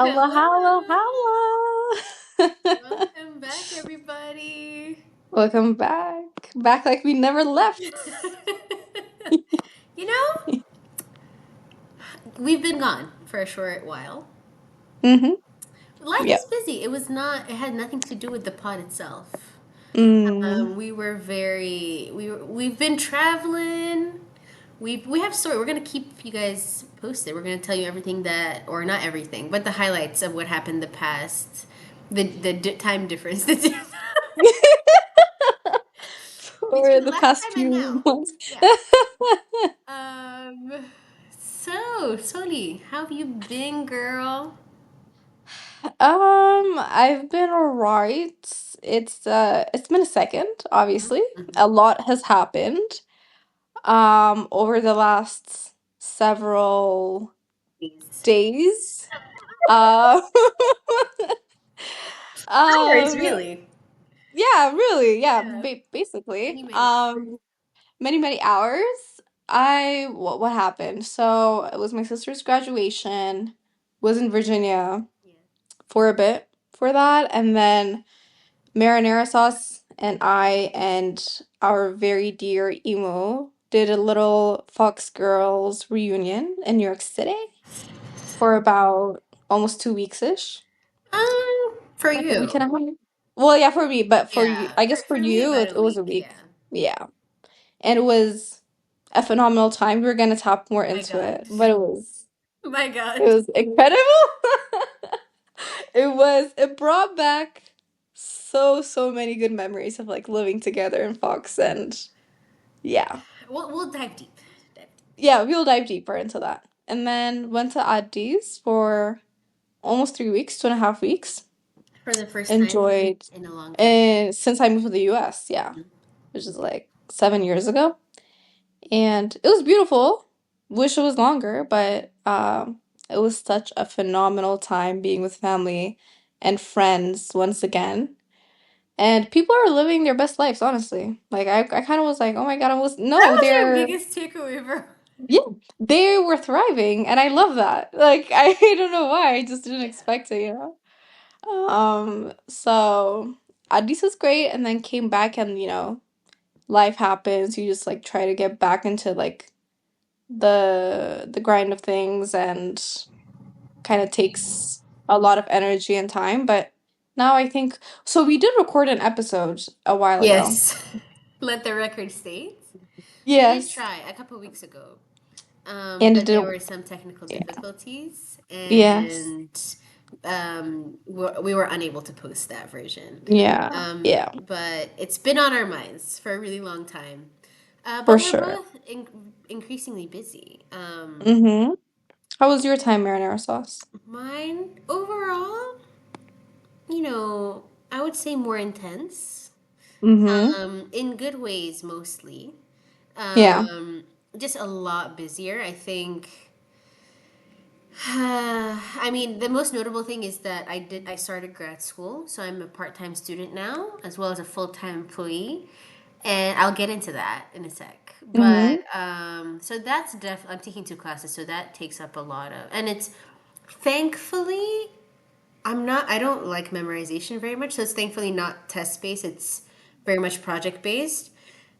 Hello, Hello. hello, hello. Welcome back, everybody. Welcome back. Back like we never left. You know, we've been gone for a short while. Mm-hmm. Life Yep. is busy. It had nothing to do with the pod itself. Mm. We've been traveling. We have story. We're gonna keep you guys posted. We're gonna tell you everything that, or not everything, but the highlights of what happened the past, time difference. For Between the last past time and few now. months. Yeah. Um, Soli, how have you been, girl? I've been alright. It's been a second, obviously. Mm-hmm. A lot has happened over the last several Please. days. Uh, Hours, um really. Yeah, really. Yeah, Yeah. basically. Many, many hours. Many hours. What happened? So it was my sister's graduation. Was in Virginia Yeah. for a bit for that, and then marinara sauce and I and our very dear Emo did a little Fox Girls reunion in New York City for about almost 2 weeks-ish. For Like a week and you. a half. Well, yeah, for me, but for you, Yeah. I For, guess for for me, you, about a it was a week. Yeah. week. Yeah. And it was a phenomenal time. We were gonna tap more My into God. it, but My it God. was incredible. It brought back so many good memories of like living together in Fox and yeah. We'll dive deep. Dive deep. Yeah, we'll dive deeper into that. And then went to Addis for almost 3 weeks, 2.5 weeks. For the first time Enjoyed in a long time. and since I moved to the US, yeah, which is like 7 years ago. And it was beautiful. Wish it was longer, but it was such a phenomenal time being with family and friends once again. And people are living their best lives, honestly. Like I kind of was like, oh my God, That no, was your biggest takeaway, bro. yeah, they were thriving, and I love that. Like I don't know why, I just didn't Yeah. expect it, you know. So Addis was great, and then came back, and life happens. You just like try to get back into like the grind of things and kind of takes a lot of energy and time. But now I think so. We did record an episode a while ago. Yes. Let the record state. We did Yes, try a couple weeks ago, and it but there didn't. were some technical Yeah. difficulties, Yes. and we were unable to post that version. Yeah. Yeah. But it's been on our minds for a really long time. For But we're sure. both increasingly busy. Mm-hmm. How was your time, marinara sauce? Mine overall, I would say more intense, Mm-hmm. in good ways mostly. Yeah. Um, just a lot busier. I think. I mean, the most notable thing is that I started grad school, so I'm a part-time student now, as well as a full-time employee, and I'll get into that in a sec. Mm-hmm. But so that's I'm taking 2 classes, so that takes up a lot of, and it's thankfully I don't like memorization very much, so it's thankfully not test based. It's very much project based.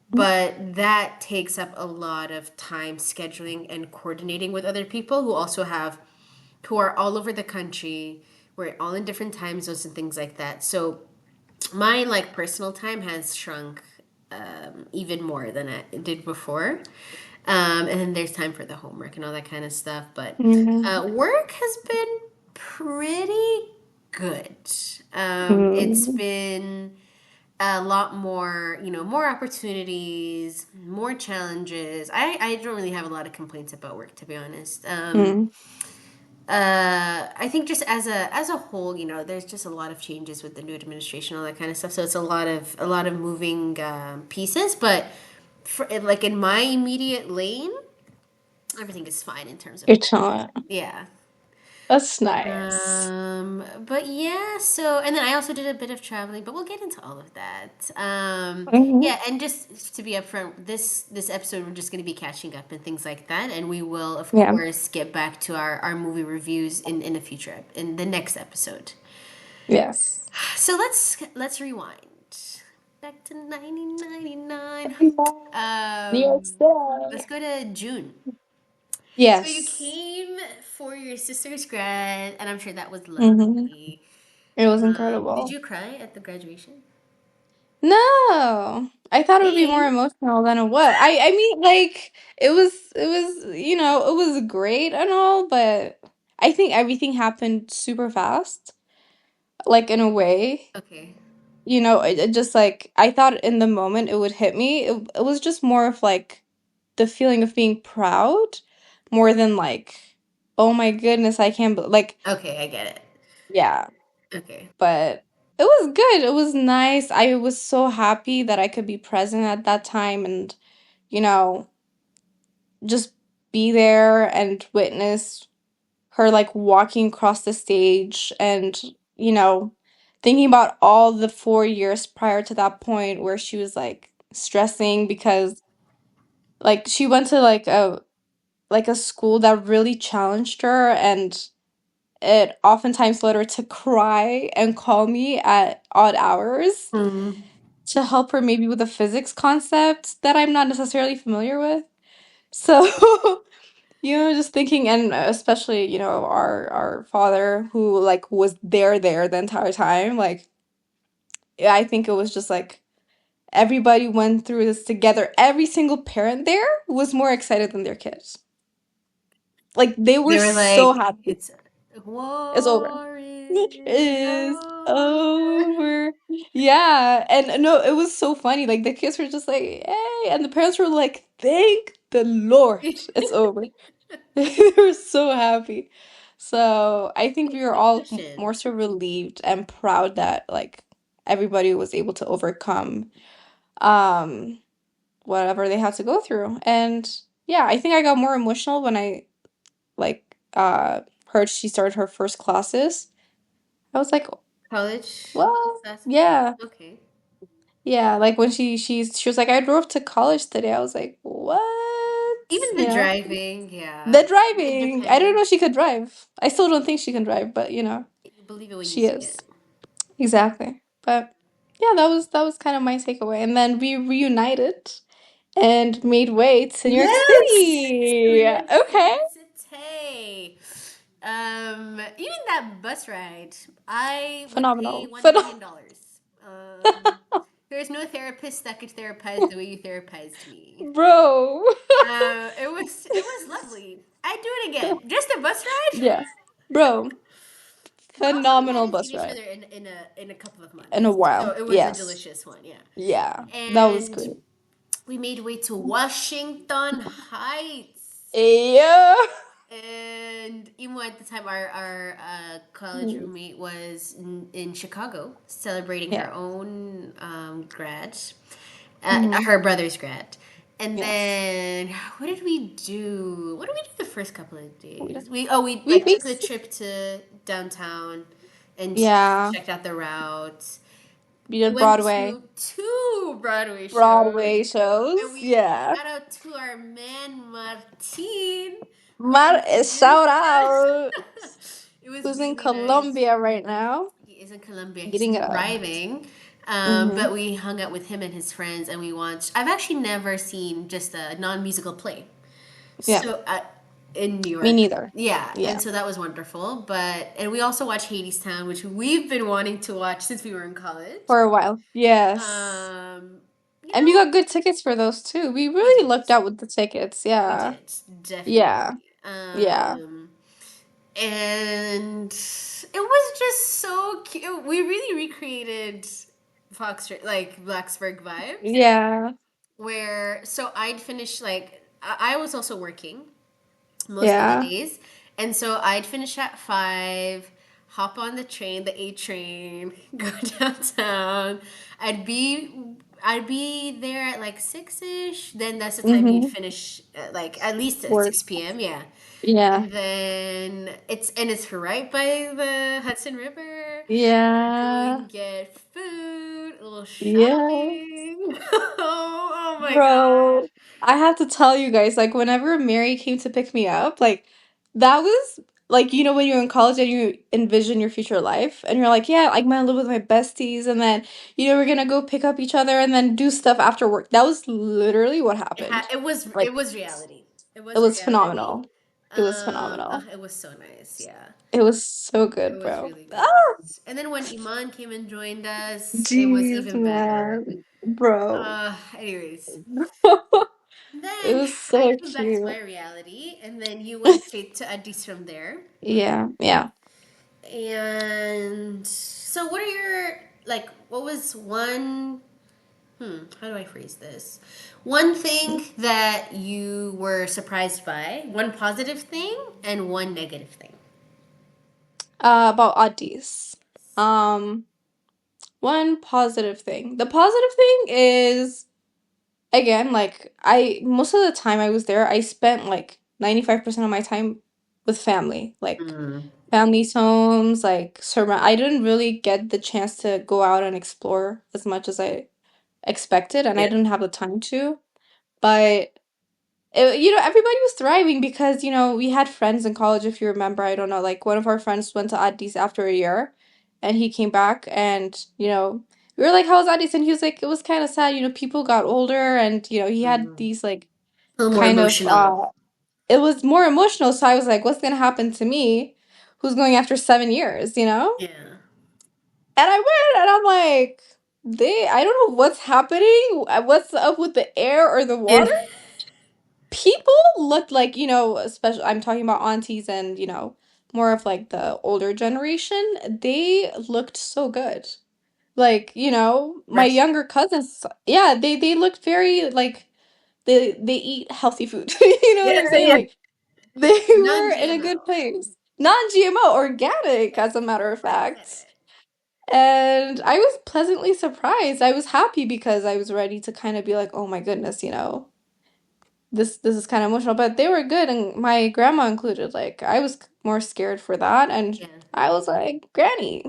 But that takes up a lot of time scheduling and coordinating with other people who are all over the country. We're all in different time zones and things like that. So my like personal time has shrunk even more than it did before. And then there's time for the homework and all that kind of stuff. But Mm-hmm. work has been pretty good. It's Mm-hmm. been a lot more, more opportunities, more challenges. I don't really have a lot of complaints about work, to be honest. I think just as a whole, there's just a lot of changes with the new administration, all that kind of stuff. So it's a lot of moving pieces. But like in my immediate lane, everything is fine in terms of You're work. chilling. Yeah. That's nice. But yeah, so and then I also did a bit of traveling, but we'll get into all of that. Hmm. Yeah, and just to be upfront, this episode we're just going to be catching up and things like that, and we will of Yeah. course get back to our movie reviews in a future in the next episode. Yes. So let's rewind back to 1999. New York Um, let's City. go to June. So you Yes. came for your sister's grad, and I'm sure that was Hmm. lovely. It was Did incredible. you cry at the graduation? No, I thought it would be more Same. emotional than it was. I mean, like it was, it was great and all, but I think everything happened super fast, like in a way. Okay. It just like I thought in the moment it would hit me. It was just more of like the feeling of being proud more than like, oh my goodness, I can't like Okay, I get it. yeah, Okay. but it was good. It was nice. I was so happy that I could be present at that time and, you know, just be there and witness her like walking across the stage and, you know, thinking about all the 4 years prior to that point where she was like stressing because like she went to like a school that really challenged her and it oftentimes led her to cry and call me at odd hours Mm. to help her maybe with a physics concept that I'm not necessarily familiar with. So, just thinking, and especially, our father who like was there the entire time, like yeah, I think it was just like everybody went through this together. Every single parent there was more excited than their kids. Like they were They were so like, happy. it's It's over. war It is is over. over. Yeah. And no, it was so funny. Like the kids were just like, hey. And the parents were like, thank the Lord. It's over. They were so happy. So I think we were all more so Congratulations. relieved and proud that like everybody was able to overcome um whatever they had to go through. And yeah, I think I got more emotional when I like heard she started her first classes. I was like, College well, classes? yeah. Okay. Yeah, like when she was like, I drove to college today. I was like, what? Even You the know? driving, yeah. The driving. I don't know if Independence. she could drive. I still don't think she can drive, but You believe it when you she see is. it. Exactly. But yeah, that was kind of my takeaway. And then we reunited and made way to New York Yes! City. New York Okay. City. Even that bus ride, I would pay Phenomenal. $1 million. There's no therapist that could therapize the way you therapized me. Bro. It was lovely. I'd do it again. Just a bus ride. Yeah. Bro, But also we phenomenal hadn't bus seen each ride. other in a couple of In a months, so while. it was a Yes. delicious one. Yeah, Yeah. That was and great. we made way to Washington Heights. Yeah. And even at the time, our college roommate was in Chicago celebrating Yeah. her own grad, Hmm. her brother's grad. And Yes. then what did we do? What did we do the first couple of We days? We we like we took the trip to downtown and yeah. checked out the route. We We did went Broadway. to two Broadway shows. Broadway And shows. we Yeah. shout out to our man Martin, who Shout introduced out. us. It was Who's in really nice. Colombia right now? He is in Colombia. He's Eating it up. thriving. Hmm. But we hung out with him and his friends, and we watched. I've actually never seen just a non-musical play. Yeah. So in New Me York, neither. yeah, and Yeah. so that was wonderful. And we also watched Hadestown, which we've been wanting to watch since we were in college. For a while. Yes. Um, you And we know, got good tickets for those too. We we really did. lucked out with the tickets. We Yeah. did, Yeah. definitely. Yeah. And it was just so cute. We really recreated Fox, like Blacksburg vibes, Yeah. so I'd finish like I was also working most of the Yeah. days, and so I'd finish at 5, hop on the train, the A train, go downtown. I'd be I'd be there at like 6-ish. Then that's the time you'd Mm-hmm. finish like at least at Work. 6 p.m. Yeah. Yeah. And then it's right by the Hudson River. Go Yeah. and get food, a little Yeah. shopping. Oh my gosh. Bro, I have to tell you guys, like, whenever Mary came to pick me up, like, that was like, when you're in college and you envision your future life, and you're like, yeah, I'm gonna live with my besties, and then, we're gonna go pick up each other and then do stuff after work. That was literally what happened. It Like, was reality. It it was was reality. phenomenal. It was phenomenal. It was so nice. Yeah. It was so It good, was bro. really Ah, nice. And then when Iman came and joined us, it was jeez, even better. man. Bro. Anyways. It Then was I so moved back to cute. my reality, and then you went straight to Addis from there. Yeah, yeah. And so, what are your like? What was one? How do I phrase this? One thing that you were surprised by, one positive thing, and one negative thing. About Addis. Um, One positive thing. The positive thing is, again, like, most of the time I was there, I spent like 95% of my time with family. Like, Mm, family's homes, like, I didn't really get the chance to go out and explore as much as I expected, and I yeah. didn't have the time to. But everybody was thriving because, we had friends in college, if you remember. I don't know, like one of our friends went to Addis after a year and he came back and, we were like, how was Addis? And he was like, it was kind of sad, people got older and, he had Mm. these like A little more kind of, emotional. it was more emotional. So I was like, what's going to happen to me who's going after 7 years, Yeah. And I went and I'm like, I don't know what's happening, what's up with the air or the Yeah. water. People looked like, especially I'm talking about aunties and, more of like the older generation, they looked so good. Like, my Rest. younger cousins, yeah, they looked very like they eat healthy food. You know what Yeah, I'm saying? yeah. Like they were in a good Non-GMO. place. Non-GMO, organic, as a matter of fact. And I was pleasantly surprised. I was happy because I was ready to kind of be like, oh my goodness, this is kind of emotional, but they were good, and my grandma included. Like, I was more scared for that, and Yeah. I was like, Granny,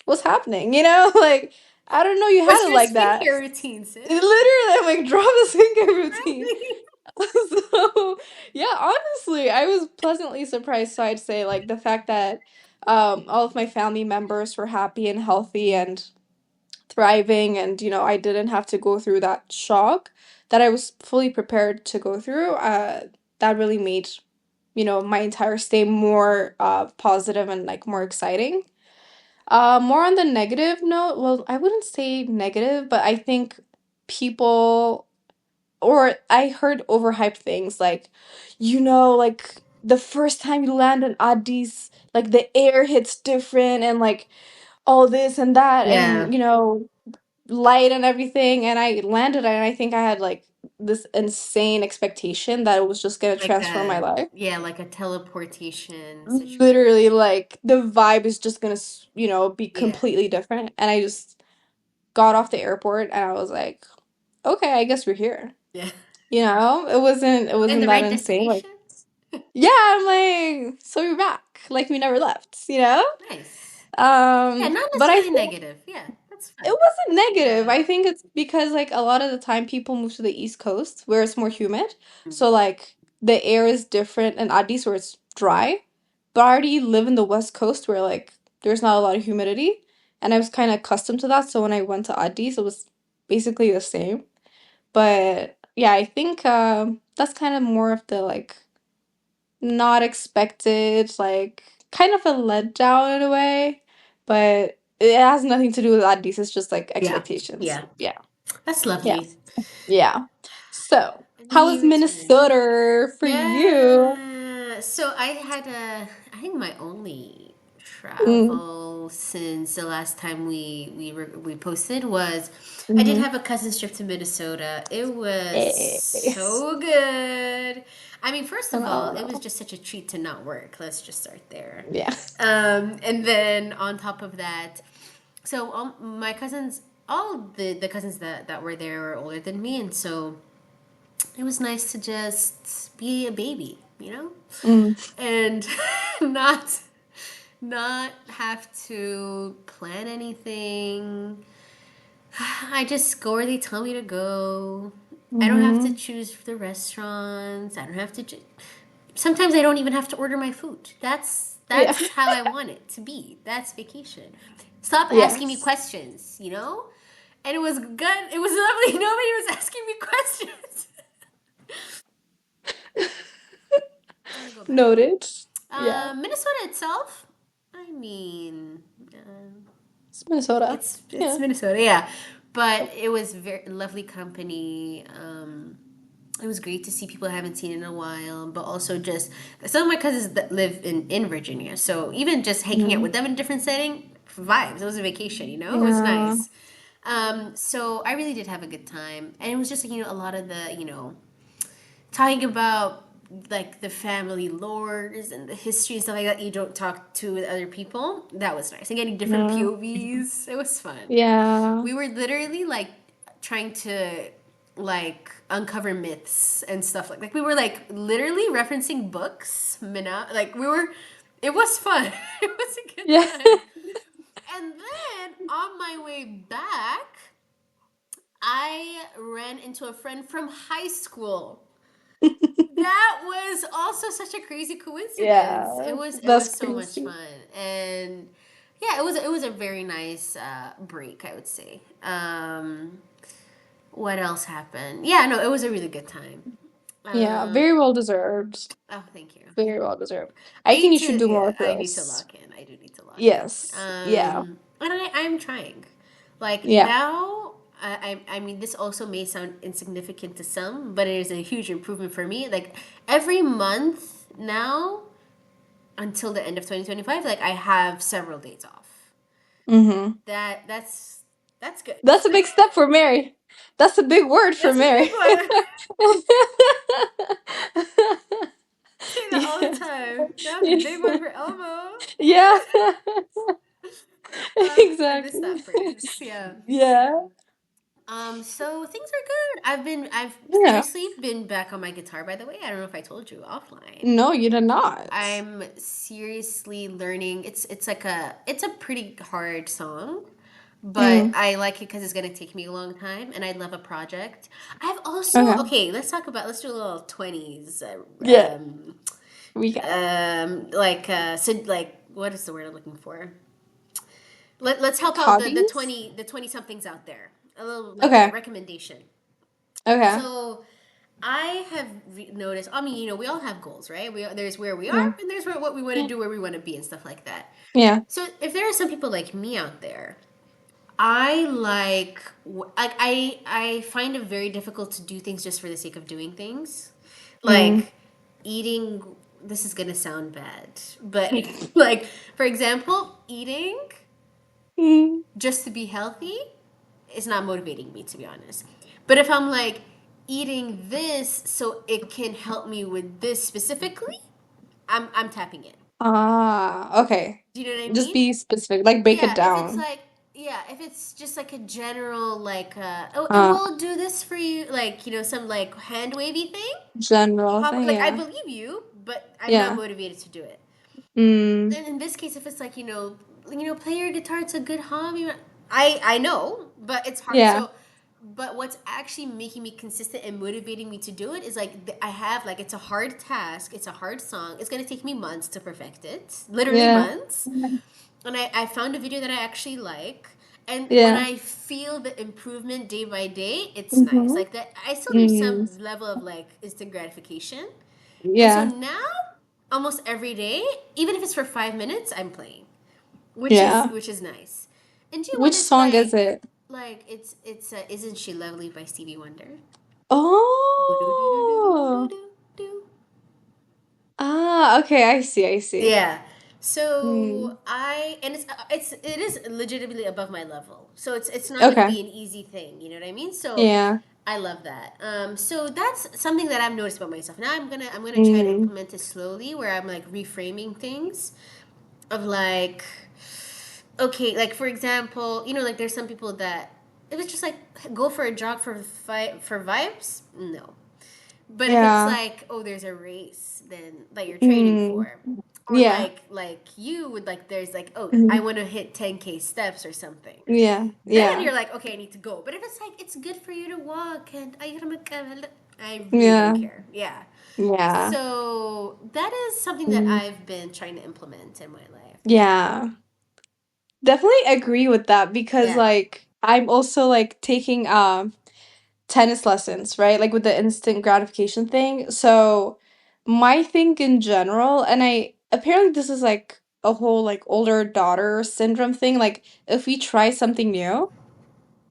what's happening? Like, I don't know you What's had it your like that. skincare routine, sis? Literally, I'm like, drop the skincare routine. Exactly. So, yeah, honestly, I was pleasantly surprised. So I'd say, like, the fact that all of my family members were happy and healthy and thriving, and I didn't have to go through that shock that I was fully prepared to go through. That really made my entire stay more positive and like more exciting. More on the negative note, well, I wouldn't say negative, but I think people, or I heard overhyped things like, like the first time you land in Addis, like the air hits different and like all this and that, Yeah. and light and everything, and I landed and I think I had like this insane expectation that it was just gonna Like transform my a life. yeah, like a teleportation situation. Literally, like the vibe is just gonna, be Yeah. completely different. And I just got off the airport and I was like, okay, I guess we're here. Yeah. It In wasn't the that right insane. Like, destination? yeah, I'm like, so we're back. Like we never left. Nice. Yeah, Um, not but I necessarily negative. Yeah, that's It fine. wasn't negative. Yeah. I think it's because like a lot of the time people move to the East Coast where it's more humid. So like the air is different in Addis where it's dry. But I already live in the West Coast where like there's not a lot of humidity. And I was kind of accustomed to that. So when I went to Addis, it was basically the same. But yeah, I think that's kind of more of the like not expected, like kind of a letdown in a way, but it has nothing to do with Addis. It's just like Yeah. expectations. Yeah. Yeah, That's yeah, lovely. yeah. So, how was Any turn? Minnesota for you? Yeah. So I had I think my only Mm, travel since the last time we posted was I did mm-hmm. have a cousin's trip to Minnesota. It was Hey, so good. I mean, first of all, it was phenomenal. just such a treat to not work. Let's just start there. Yeah. And then on top of that, so my cousins all the cousins that were there were older than me, and so it was nice to just be a baby, you know, Mm. and not not have to plan anything. I just go where they tell me to go. I don't have to Mm-hmm. choose the restaurants. I don't have to. Sometimes I don't even have to order my food. Yeah. That's how I want it to be. That's vacation. Stop asking me Yes. questions. You know, and it was good. It was lovely. Nobody was asking me questions. I want to go back. Noted. Yeah. Minnesota itself. I mean, It's Minnesota. it's Yeah. Minnesota, yeah. But it was very lovely company. It was great to see people I haven't seen in a while, but also just some of my cousins that live in Virginia. So even just hanging out Mm. with them in a different setting, vibes. It was a vacation, you know. It was Yeah. nice. So I really did have a good time, and it was just a lot of the talking about like the family lores and the history and stuff like that you don't talk to with other people. That was nice. And getting different Yeah. POVs. It was fun. Yeah. We were literally like trying to like uncover myths and stuff like we were like literally referencing books. Like we were it was fun. It was a good Yeah. time. And then on my way back, I ran into a friend from high school. That was also such a crazy coincidence. Yeah. It That's was so much crazy. fun, and yeah, it was a very nice break, I would say. What else happened? Yeah, no, it was a really good time. Yeah. Um, Very well deserved. oh, thank you. Very well deserved. I I think need you to. should do Yeah, more I for need to us. lock in. I do need to lock in. Yes. Yeah. And I'm trying. Like Yeah. now, I mean, this also may sound insignificant to some, but it is a huge improvement for me. Like every month now, until the end of 2025, like I have several days off. Mm-hmm. That's good. That's a big step for Mary. That's a big word for That's a big Mary. one. Say that all the Yeah. time. That's a big one for Elmo. Yeah. I missed Exactly. that phrase. Yeah. Yeah. So things are good. I've Yeah. seriously been back on my guitar, by the way. I don't know if I told you offline. No, you did not. I'm seriously learning. It's a pretty hard song, but Mm. I like it because it's gonna take me a long time, and I love a project. I've also Okay. okay. Let's do a little 20s. Yeah. We got So like what is the word I'm looking for? Let's help out hobbies. the 20 somethings out there. A little like a Okay. recommendation. Okay. So I have noticed. I mean, we all have goals, right? There's where we Yeah. are, and there's what we want to Yeah. do, where we want to be, and stuff like that. Yeah. So if there are some people like me out there, I I find it very difficult to do things just for the sake of doing things, Mm. like eating. This is gonna sound bad, but like for example, eating Mm. just to be healthy is not motivating me, to be honest. But if I'm like eating this so it can help me with this specifically, I'm tapping in. Ah, okay. Do you know what I Just mean? be specific, like break it Yeah, if it's down. like yeah, if it's just like a general like oh and Uh, we'll do this for you, like some like hand wavy thing. General thing, Like I yeah. believe you, but I'm not Yeah. motivated to do it. Mm. And in this case, if it's like play your guitar, it's a good hobby. I know, but it's hard. Yeah. So, but what's actually making me consistent and motivating me to do it is like I have like it's a hard task, it's a hard song. It's gonna take me months to perfect it, literally Yeah. months. And I found a video that I actually like. And when Yeah. I feel the improvement day by day, it's nice. Mm-hmm. Like that, I still need Mm. some level of like instant gratification. And so Yeah. now, almost every day, even if it's for 5 minutes, I'm playing, Yeah. which is nice. And do you Which notice song is it? it's Isn't She Lovely by Stevie Wonder? Oh. Ah, okay, I see, I see. Yeah. Mm. So it is legitimately above my level. So it's not going to Okay. be an easy thing, you know what I mean? So Yeah. I love that. So that's something that I've noticed about myself. Now I'm gonna try to Mm. implement it slowly, where I'm like reframing things of like, okay, like for example, like there's some people that if it's just like go for a jog for vibes, no. But if it's Yeah. like, oh, there's a race then that you're training Mm. for, or Yeah. like you would like, there's like, oh, I Mhm. want to hit 10K steps or something. Yeah. Then Yeah. you're like, okay, I need to go. But if it's like it's good for you to walk and I really don't Yeah. care. Yeah. Yeah. So that is something that Mm. I've been trying to implement in my life. Yeah. Definitely agree with that because Yeah. like I'm also like taking tennis lessons, right? Like with the instant gratification thing. So my thing in general, and I apparently this is like a whole like older daughter syndrome thing. Like if we try something new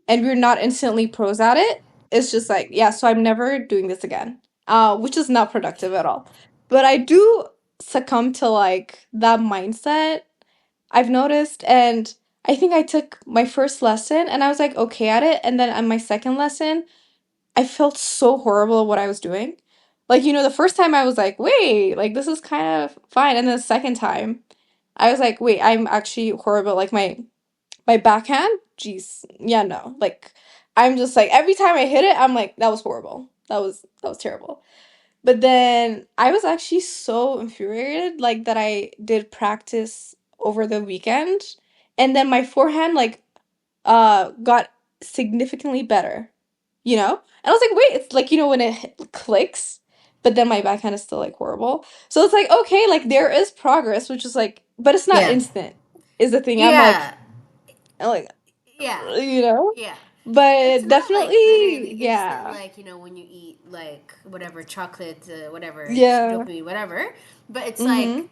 and we're not instantly pros at it, it's just like, yeah, so I'm never doing this again. Which is not productive at all. But I do succumb to like that mindset I've noticed, and I think I took my first lesson and I was like okay at it, and then on my second lesson, I felt so horrible at what I was doing. Like, the first time I was like, wait, like this is kind of fine. And then the second time, I was like, wait, I'm actually horrible. Like my backhand, jeez, yeah, no. Like I'm just like every time I hit it, I'm like, that was horrible. That was terrible. But then I was actually so infuriated, like that I did practice over the weekend. And then my forehand like got significantly better, you know? And I was like, wait, it's like, when it clicks, but then my backhand is still like horrible. So it's like, okay, like there is progress, which is like, but it's not Yeah. instant, is the thing. Yeah. I'm like, Yeah. you know? Yeah. It's But not like literally definitely, instant, yeah. like, when you eat, like, whatever, chocolate, whatever, Yeah. dopamine, whatever. But it's like, Mm-hmm.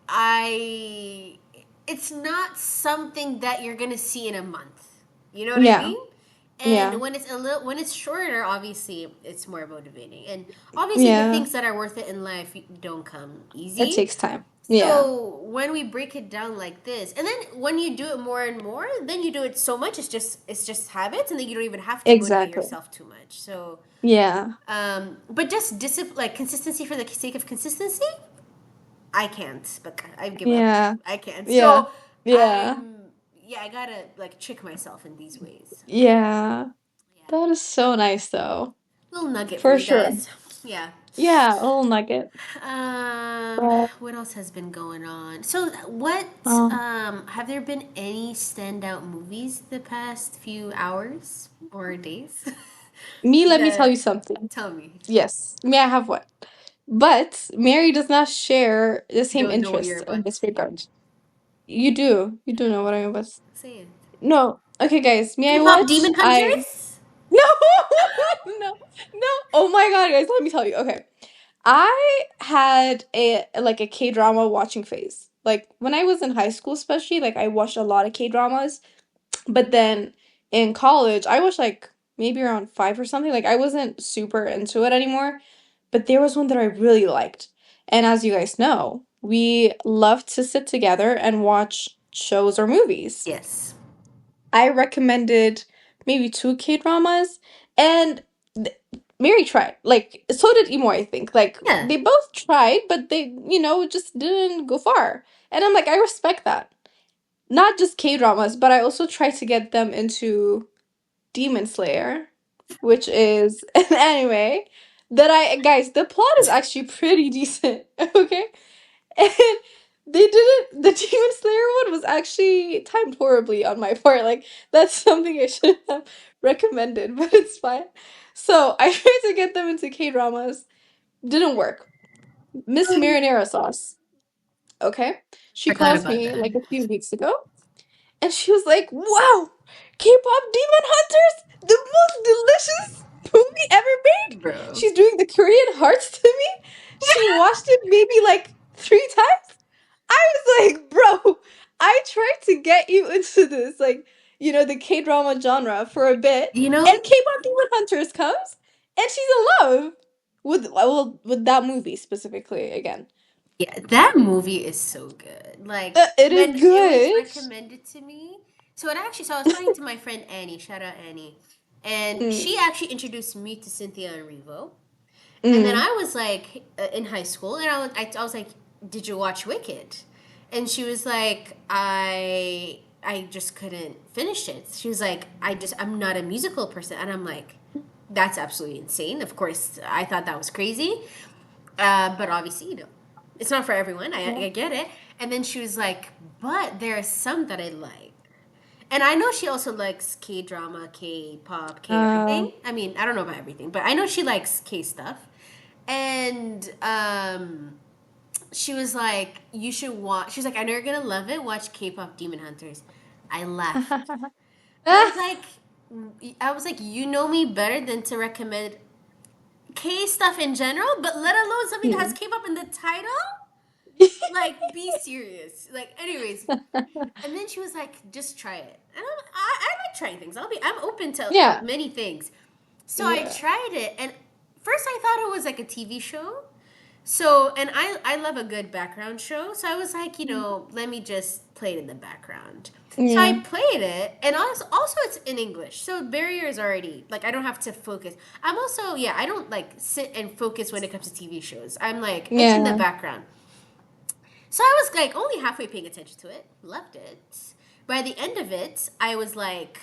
I, it's not something that you're going to see in a month. You know what I Yeah. mean? And Yeah. when it's shorter, obviously, it's more motivating. And obviously, the Yeah. things that are worth it in life don't come It easy. takes time. Yeah. So when we break it down like this, and then when you do it more and more, then you do it so much, it's just habits, and then you don't even have to motivate Exactly. yourself too much. So, Yeah. but just discipline, like consistency for the sake of consistency, I can't. But I give up. Yeah. I can't. Yeah. So Yeah. I'm, yeah, I gotta like trick myself in these ways. Yeah. Yeah, That is so nice though. little nugget for For you sure. guys. Yeah. Yeah, a little nugget. But What else has been going on? So, what um have there been any standout movies the past few hours or days? let me tell you That something. tell me. Yes, me, I have one. But Mary does not share the same Don't know what you're interests in about to this say. regard. You do. You do know what I'm about. Say it. No. Okay, guys. Me, I K-pop watch. Demon I Hunters. no, no, no. Oh my God, guys. Let me tell you. Okay. I had a K-drama watching phase. Like when I was in high school, especially, like I watched a lot of K-dramas. But then in college, I watched like maybe around five or something. Like I wasn't super into it anymore. But there was one that I really liked. And as you guys know, we love to sit together and watch shows or movies. Yes. I recommended maybe two K-dramas, and th- Mary tried. Like, so did Emo, I think. Like, Yeah. they both tried, but they, just didn't go far. And I'm like, I respect that. Not just K-dramas, but I also try to get them into Demon Slayer, which is an anime that guys, the plot is actually pretty decent, okay? And they didn't, the Demon Slayer one was actually timed horribly on my part. Like, that's something I should have recommended, but it's fine. So I tried to get them into K-dramas. Didn't work. Miss Marinara Sauce, okay? She Forgot calls about me that. like a few weeks ago, and she was like, wow, K-pop Demon Hunters, the most delicious movie ever made. Bro. She's doing the Korean hearts to me. She watched it maybe like three times. I was like, bro, I tried to get you into this, like, the K-drama genre for a bit, You know, and K-pop Demon Hunters comes, and she's in love with that movie specifically again. yeah, that movie is so good. Like It is when it was good. recommended to me, so I was talking to my friend Annie, shout out Annie, and Mm, she actually introduced me to Cynthia and Revo. And then mm, I was like in high school, and I was like, "Did you watch Wicked?" And she was like, I just couldn't finish it. She was like, I'm not a musical person. And I'm like, that's absolutely insane. Of course, I thought that was crazy. But obviously, it's not for everyone. Yeah. I get it. And then she was like, but there are some that I like. And I know she also likes K drama, K pop, K Uh, everything. I mean, I don't know about everything, but I know she likes K stuff. And she was like, you should watch. She's like, I know you're gonna love it. Watch K-pop Demon Hunters. I laughed, and I was like, you know me better than to recommend K stuff in general, but let alone something that has Mm. K-pop in the title. Like, be serious. Like, anyways. And then she was like, just try it. And I like trying things. I'm open to Yeah. many things. So I Yeah. tried it, and first I thought it was like a TV show. So, and I love a good background show. So I was like, let me just play it in the background. So I Yeah. played it, and also it's in English. So barrier is already, like, I don't have to focus. I'm also, yeah, I don't like sit and focus when it comes to TV shows. I'm like, it's in the Yeah. background. So I was like only halfway paying attention to it, loved it. By the end of it, I was like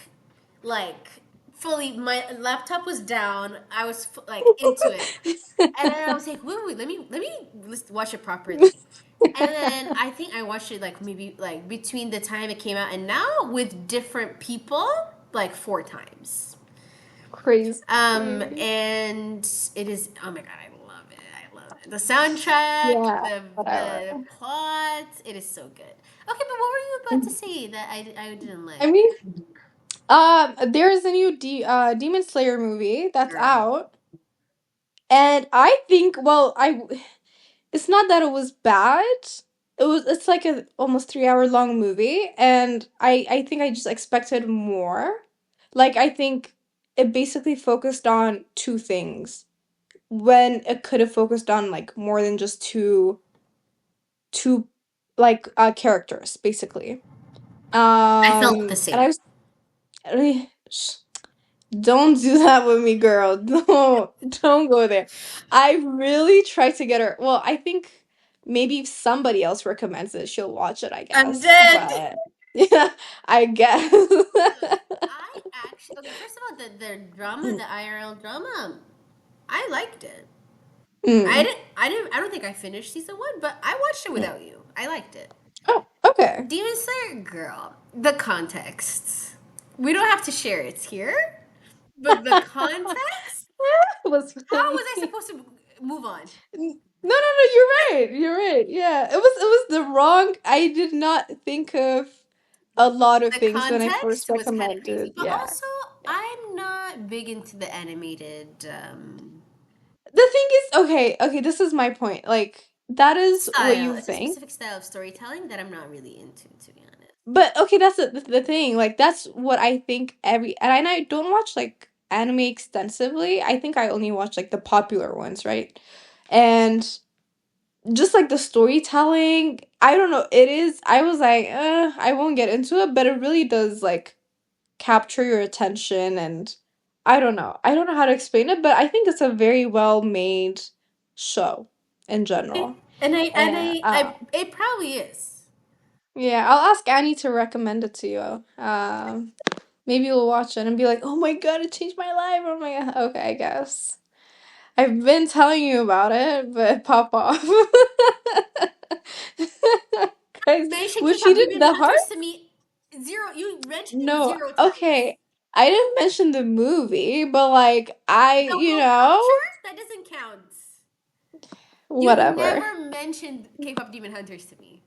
fully, my laptop was down. I was like into it. And then I was like, wait, let me watch it properly. And then I think I watched it like maybe like between the time it came out and now with different people like 4 times. Crazy. And it is, oh my god, I love it. I love it. The soundtrack, Yeah. the Whatever. plot, it is so good. Okay, but what were you about to say that I didn't I like? mean, there's a new Demon Slayer movie that's Girl. out, and I think, well, it's not that it was bad. It's like a almost 3 hour long movie, and I think I just expected more. Like, I think it basically focused on two things when it could have focused on like more than just two like characters basically. I felt the And I same. was don't do that with me, girl. Don't go there. I really tried to get her. Well, I think maybe if somebody else recommends it, she'll watch it, I I'm guess. dead. But yeah, I guess. Look, I actually, okay, first of all, the drama, the IRL drama, I liked it. Mm. I don't think I finished season 1, but I watched it Mm. without you. I liked it. Oh, okay. Demon Slayer, girl, the context. We don't have to share it here, but the context. It was How was funny. I supposed to move on? No, no, no, you're right. You're right. Yeah. It was the wrong. I did not think of a lot of The things when I first context was kind of crazy, recommended. but Yeah. also I'm not big into the animated The thing is, okay, okay, this is my point. Like, that is what style. you It's a think. specific style of storytelling that I'm not really into, to be honest. But okay, that's the thing. Like, that's what I think and I don't watch like anime extensively. I think I only watch like the popular ones, right? And just like the storytelling, I don't know, I was like, I won't get into it, but it really does like capture your attention, and I don't know. I don't know how to explain it, but I think it's a very well made show in Okay. general. And And it probably is. yeah, I'll ask Annie to recommend it to you. Maybe you'll watch it and be like, "Oh my God, it changed my life." Oh my God. Okay, I guess. I've been telling you about it, but pop off. Guys, Mention what she K-pop did Demon the heart? Hunters to me zero. You mentioned it No. 0 times. Okay. I didn't mention the movie, but like The whole culture that doesn't count. You've whatever. never mentioned K-pop Demon Hunters to me.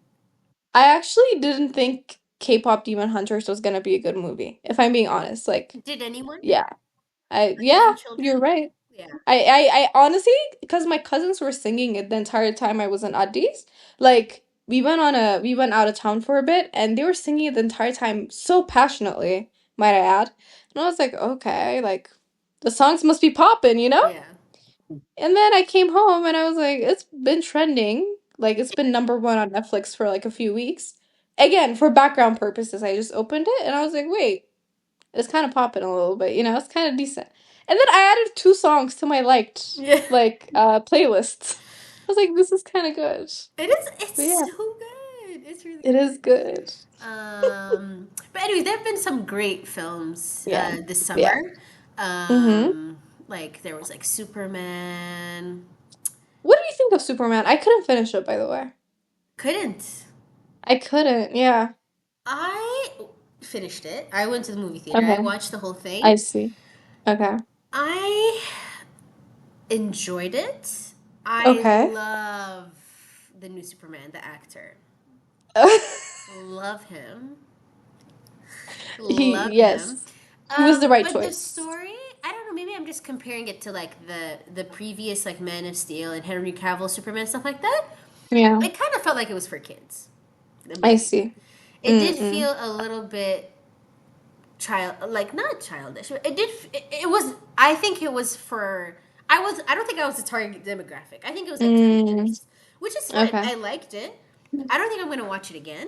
I actually didn't think K-pop Demon Hunters was gonna be a good movie, if I'm being honest. Like, Did anyone? yeah. Young Yeah, you're children? right. Yeah. I honestly, because my cousins were singing it the entire time I was in Addis, like we went out of town for a bit and they were singing it the entire time so passionately, might I add. And I was like, okay, like the songs must be popping, you know? Yeah. And then I came home and I was like, it's been trending. Like it's been number one on Netflix for like a few weeks. Again, for background purposes, I just opened it and I was like, wait, it's kind of popping a little bit, you know, it's kind of decent. And then I added two songs to my liked Yeah. playlist. I was like, this is kind of good. It's But yeah. so good. It's really It is good. good. But anyways, there have been some great films Yeah. this Yeah. summer. Mm-hmm. Like there was like Superman. What do you think of Superman? I couldn't finish it, by the way. Couldn't. I couldn't. Yeah. I finished it. I went to the movie theater. I Okay. watched the whole thing. I see. Okay. I enjoyed it. I Okay. love the new Superman, the actor. Love him. Love him. Yes. He was the right But the choice. story, I don't know, maybe I'm just comparing it to like the previous like Man of Steel and Henry Cavill Superman stuff like that. Yeah. It kind of felt like it was for kids, the I movie. see. It did Mm-mm. feel a little bit like not childish. It did it was I think it was for I don't think I was the target demographic. I think it was like Mm. teenagers, which is fine. Okay. I liked it. I don't think I'm going to watch it again.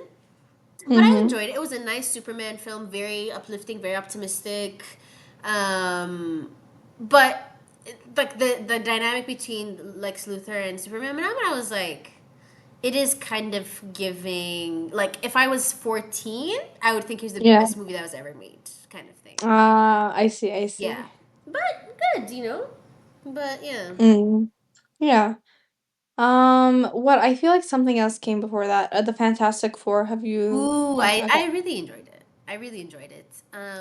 But I Mm-hmm. enjoyed it. It was a nice Superman film, very uplifting, very optimistic. Um, but like the dynamic between Lex Luthor and Superman, I was like, it is kind of giving. Like, if I was 14, I would think it was the Yeah. best movie that was ever made, kind of thing. I see. I Yeah, see. but good, you know. But yeah. Mm. Yeah. What I feel like something else came before that. The Fantastic Four. Have you? Ooh, Okay. I really enjoyed it. I really enjoyed it.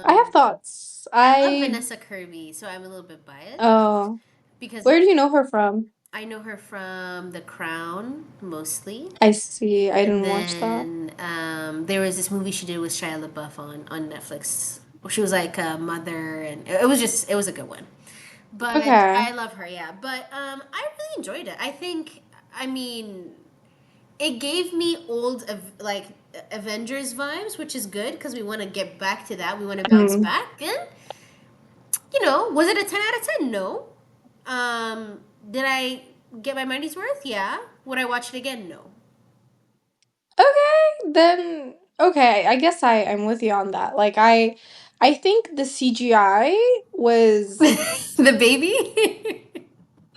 I have thoughts. I love I Vanessa Kirby, so I'm a little bit biased Oh, because where do you know her from? I know her from The Crown mostly. I see. I And didn't watch that. then there was this movie she did with Shia LaBeouf on Netflix. She was like a mother, and it was just it was a good one. But Okay. I love her, yeah. But I really enjoyed it. I think, I mean, it gave me like Avengers vibes, which is good because we want to get back to that. We want to bounce Mm. back. And was it a 10 out of 10? No. Did I get my money's worth? Yeah. Would I watch it again? No. Okay, then okay, I guess I'm with you on that. Like I think the CGI was The baby?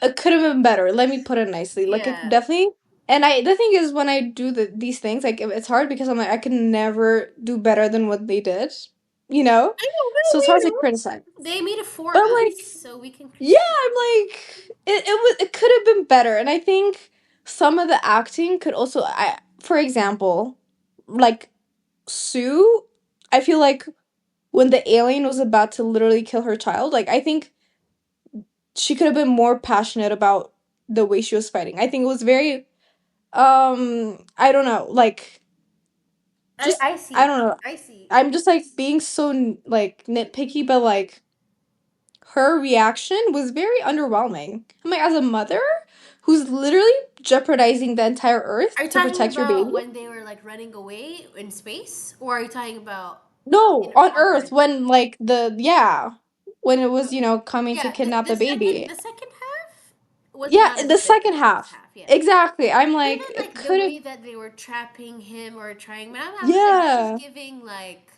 it could have been better. Let me put it nicely. Like it Yeah. definitely and I the thing is when I do these things like it's hard because I'm like I can never do better than what they did, you know? I know, So it's but hard you to know, criticize. they made it for But I'm us, like so we can yeah, critique. I'm like it could have been better and I think some of the acting could also I for example, like Sue, I feel like when the alien was about to literally kill her child, like I think she could have been more passionate about the way she was fighting. I think it was very I don't know, like just I I see. don't know. I see. I'm just like being so like nitpicky, but like her reaction was very underwhelming. I'm like as a mother who's literally jeopardizing the entire earth Are you to talking protect your about baby. when they were like running away in space, or are you talking about No, on on Earth Earth? when like the yeah, when it was, coming to Yeah, kidnap the baby. the second half was Yeah, not in as the good as second the first half. half. Yeah. Exactly. I'm Even like it like the could have way that they were trapping him or trying, man, I was like, that was yeah. giving like,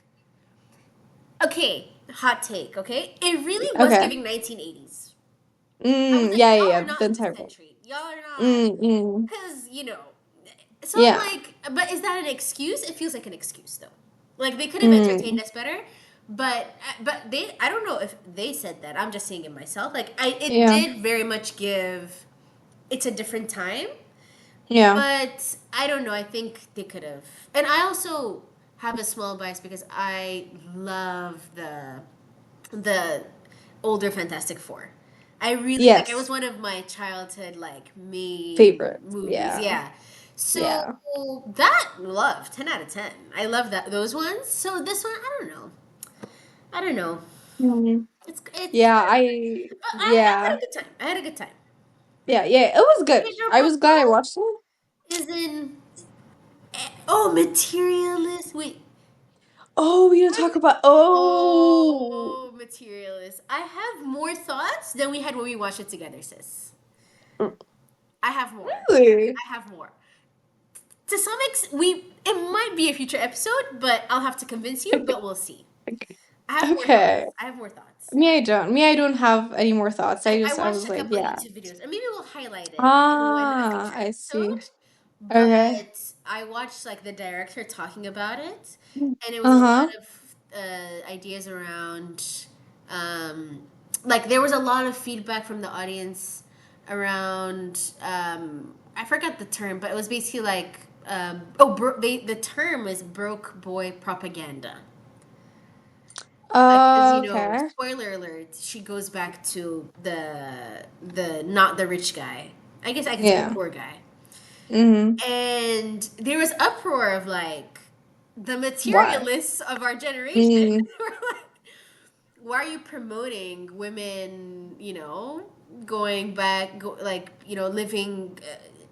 okay, hot take, okay? It really was Okay. giving 1980s. I was Mm, like, yeah, yeah, y'all yeah. are not The in this entire book. century. Y'all are not. Mm, mm. Because, so I'm Yeah. like, but is that an excuse? It feels like an excuse, though. Like, they could have entertained Mm. us better. But I don't know if they said that. I'm just saying it myself. Like, it Yeah. did very much give, it's a different time. Yeah. But I don't know. I think they could have. And I also have a small bias because I love the older Fantastic Four. I really like. It was Yes. one of my childhood like main Favorite. movies. Yeah. Yeah. So Yeah. that love 10 out of 10. I love those ones. So this one, I don't know. I don't know. Mhm. It's. Yeah, I I had yeah. a good time. I had a good time. Yeah, yeah. It was good. Pedro I was glad I Pascal watched it. is in. Oh, materialist. Wait, Oh, we didn't talk about oh. oh, materialist. I have more thoughts than we had when we watched it together, sis. I have more. Really? I have more. To some extent, it might be a future episode, but I'll have to convince you. But we'll see. I have more Okay. thoughts. I have more thoughts. Yeah. Me, I don't have any more thoughts. I I watched was a like, couple yeah. YouTube videos, and maybe we'll highlight it in a Ah, future I episode. see. Okay. but I watched like the director talking about it, and it was a lot Uh-huh. of ideas around, um, like there was a lot of feedback from the audience around. I forgot the term, but it was basically like, the term is broke boy propaganda. Because Okay. spoiler alert, she goes back to the not the rich guy. I guess I could say the Yeah. poor guy. Mm-hmm. And there was uproar of like the Why? materialists of our generation Mm. were like, why are you promoting women, going back, like, living,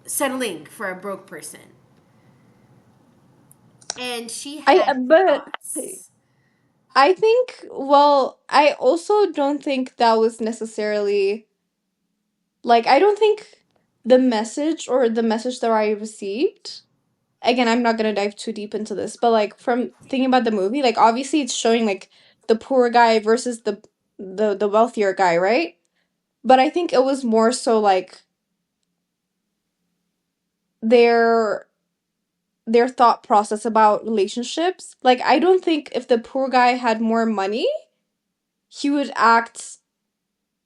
settling for a broke person? And she had But thoughts. I think, well, I also don't think that was necessarily like I don't think the message that I received. Again, I'm not gonna dive too deep into this, but like from thinking about the movie, like obviously it's showing like the poor guy versus the wealthier guy, right? But I think it was more so like their their thought process about relationships. Like I don't think if the poor guy had more money, he would act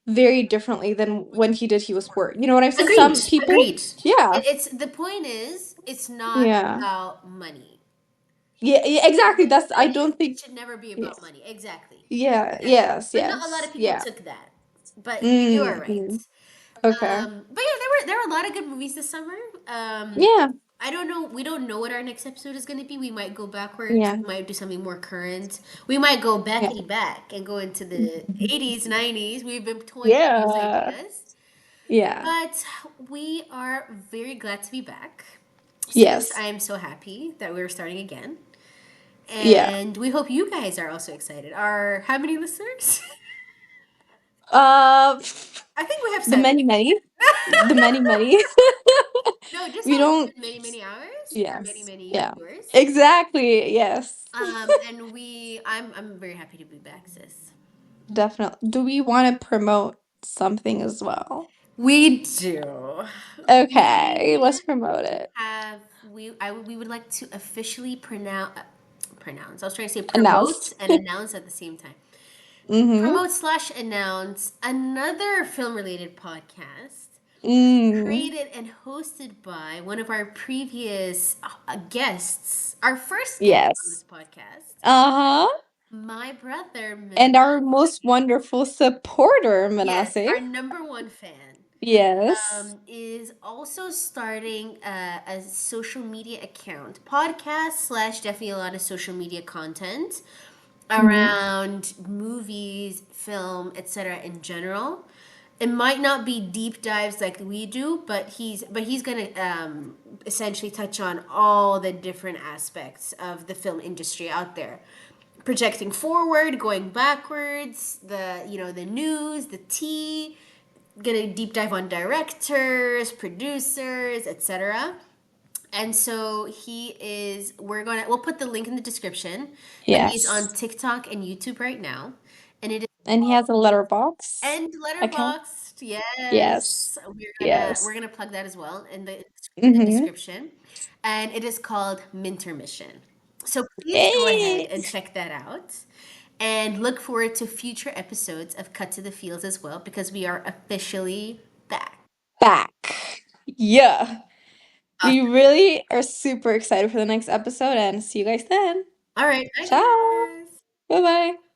very differently than when he was poor. You know what I'm saying? Agreed. Some people, Agreed. yeah, It's the point is it's not yeah, about money. yeah, yeah, exactly. The That's I point is don't it think, should never be yeah, about money. Exactly. yeah, Exactly. yes, But not a lot yes, of people yeah. took that. But you are Mm, right. mm, okay. But yeah, there were a lot of good movies this summer. Yeah, I don't know. We don't know what our next episode is going to be. We might go backwards. yeah, We might do something more current. We might go yeah. backity back and go into the 80s, 90s. We've been toying with those Yeah. ideas. Yeah. But we are very glad to be back since Yes. I am so happy that we're starting again. Yeah. And we hope you guys are also excited. Are how many listeners? Uh, I think we have the seven. many, many, the many, many. No, just We how it's don't. been many, many hours or many, Yes. many Yeah. viewers. Exactly. Yes. And I'm very happy to be back, sis. Definitely. Do we want to promote something as well? We do. Okay, We let's promote it. we would like to officially pronounce. I was trying to say promote Announce. and announce at the same time. Mm-hmm. Promote slash announce another film related podcast Mm. created and hosted by one of our previous guests, our first guest on this Yes. podcast, Uh-huh. my brother And Minasse. our most wonderful supporter, Yes, Minasse. our number one fan. Yes. Is also starting a social media account, podcast slash definitely a lot of social media content Mm-hmm. around movies, film, etc. in general. It might not be deep dives like we do, but he's gonna essentially touch on all the different aspects of the film industry out there, projecting forward, going backwards, the news, the tea, gonna deep dive on directors, producers, etc. And so we'll put the link in the description, but he's on Yes. TikTok and YouTube right now. And it is And he has a letterbox and account. Letterboxd. Yes. Yes. We're Yes. gonna plug that as well in the Mm-hmm. description. And it is called MINtermission. So please go ahead Hey. and check that out. And look forward to future episodes of Cut to the Fields as well, because we are officially back. Back. Yeah. We really are super excited for the next episode and see you guys then. All right. Bye, Ciao. guys. Bye bye.